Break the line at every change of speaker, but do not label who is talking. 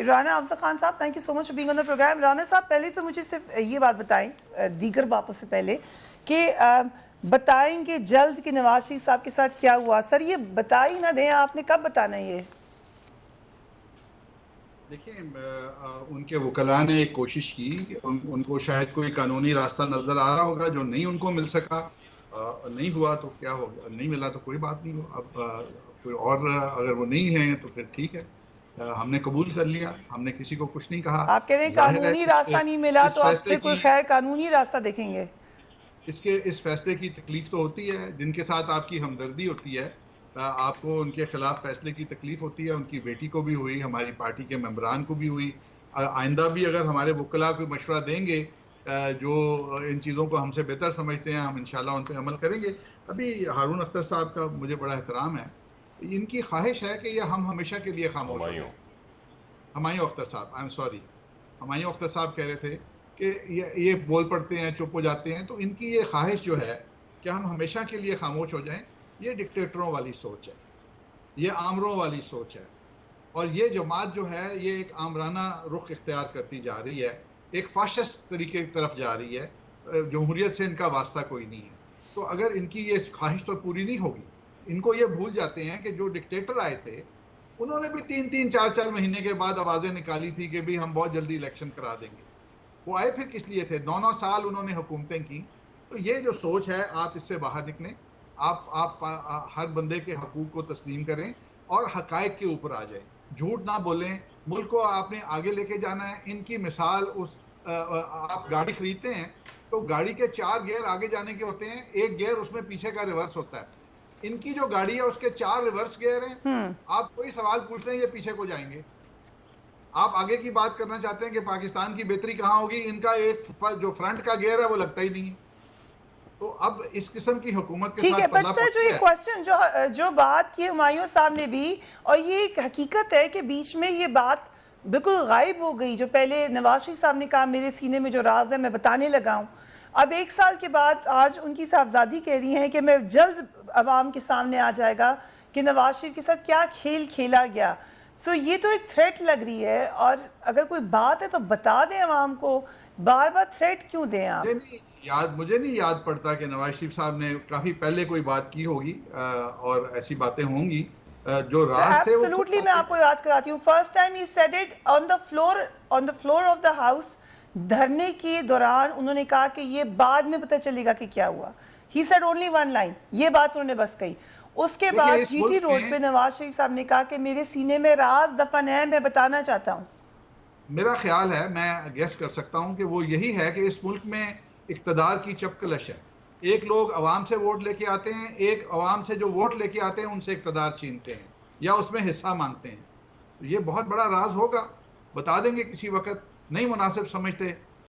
राना अफजल खान साहब, thank you so much for being on the programme. Rana साहब, पहले तो मुझे सिर्फ ये बात बताएं, दीगर बातों से पहले, कि बताएंगे जल्द कि नवाज शरीफ साहब के साथ क्या हुआ। सर ये बता ही ना दें, आपने कब बताना है ये?
देखिए, उनके वकला ने एक कोशिश की, उनको शायद कोई कानूनी रास्ता नजर आ रहा होगा जो नहीं उनको मिल सका। नहीं हुआ तो क्या हो गया, नहीं मिला तो कोई बात नहीं हो। अब कोई और अगर वो नहीं है तो फिर ठीक है, हमने कबूल कर लिया, हमने किसी को कुछ नहीं कहा।
आप कह रहे हैं
जाहिर है
कानूनी रास्ता नहीं मिला
इस
तो आप
फैसले
फिर कोई
की
खैर कानूनी रास्ता देखेंगे?
इस फैसले की तकलीफ तो होती है, जिनके साथ आपकी हमदर्दी होती है, आपको उनके खिलाफ फैसले की तकलीफ होती है। उनकी बेटी को भी हुई, हमारी पार्टी के मेंबरान को भी हुई। आइंदा भी अगर हमारे वकला कोई मशवरा देंगे जो इन चीज़ों को हमसे बेहतर समझते हैं, हम इंशाल्लाह उन पर अमल करेंगे। अभी हारून अख्तर साहब का मुझे बड़ा एहतराम है, इनकी ख्वाहिश है कि ये हम हमेशा के लिए खामोश हो जाए। हुमायूं अख्तर साहब, I am sorry, Humayun Akhtar साहब कह रहे थे कि ये बोल पड़ते हैं, चुप हो जाते हैं। तो इनकी ये ख्वाहिश जो है कि हम हमेशा के लिए खामोश हो जाएं, ये डिक्टेटरों वाली सोच है, ये आमरों वाली सोच है। और ये जमात जो है ये एक आमराना रुख इख्तियार करती जा रही है, एक फाशिस्ट तरीके की तरफ जा रही है। जमहूरियत से इनका वास्ता कोई नहीं है। तो अगर इनकी ये ख्वाहिश तो पूरी नहीं होगी, इनको ये भूल जाते हैं कि जो डिक्टेटर आए थे उन्होंने भी 3-3, 4-4 महीने के बाद आवाजें निकाली थी कि भी हम बहुत जल्दी इलेक्शन करा देंगे। वो आए फिर किस लिए थे? 9-9 साल उन्होंने हुकूमतें की। तो ये जो सोच है, आप इससे बाहर निकलें। आप हर बंदे के हकूक को तस्लीम करें और हकायक के ऊपर आ जाए, झूठ ना बोलें। मुल्क को आपने आगे लेके जाना है। इनकी मिसाल, आप गाड़ी खरीदते हैं तो गाड़ी के 4 गियर आगे जाने के होते हैं, 1 गियर उसमें पीछे का रिवर्स होता है। इनकी जो गाड़ी है उसके 4 रिवर्स गियर हैं। आप कोई सवाल पूछ लें, ये पीछे को जाएंगे। आप आगे की बात करना चाहते हैं कि पाकिस्तान की बेहतरी कहां होगी, इनका एक जो फ्रंट का गियर है वो लगता ही नहीं है। तो अब इस किस्म की हुकूमत के
ठीक है,
साथ
बट
पल्ला
सर जो
पड़
ये
गया।
क्वेश्चन जो बात की हुमायूं साहब ने भी, और ये एक हकीकत है कि बीच में ये बात बिल्कुल गायब हो गई, जो पहले नवाज शरीफ साहब ने कहा मेरे सीने में जो राज है मैं बताने लगा हूँ। अब 1 साल के बाद आज उनकी साहबजादी कह रही हैं कि मैं जल्द अवाम के सामने आ जाएगा कि नवाज शरीफ के साथ क्या खेल खेला गया। सो ये तो एक थ्रेट लग रही है, और अगर कोई बात है तो बता दें अवाम को, बार बार थ्रेट क्यों दें आप?
मुझे नहीं याद पड़ता कि नवाज शरीफ साहब ने काफी पहले कोई बात की होगी, और ऐसी बातें होंगी। जो राज थे वो
एब्सोल्युटली, मैं आपको याद कराती हूँ। First time he said it on the floor of the house, धरने के दौरान उन्होंने कहा कि ये बाद में पता चलेगा कि क्या हुआ। He said only one line, ये बात उन्होंने बस कही। उसके बाद जीटी रोड पे नवाज शरीफ साहब ने कहा कि मेरे सीने में राज दफन है, मैं बताना चाहता हूँ।
मेरा ख्याल है, मैं गेस कर सकता हूं कि वो यही है कि इस मुल्क में इक्तदार की चपकलश है। एक लोग अवाम से वोट लेके आते हैं, एक अवाम से जो वोट लेके आते हैं उनसे इक्तदार छीनते हैं या उसमें हिस्सा मांगते हैं। तो ये बहुत बड़ा राज होगा, बता देंगे किसी वक्त। नहीं मुनासिब समझते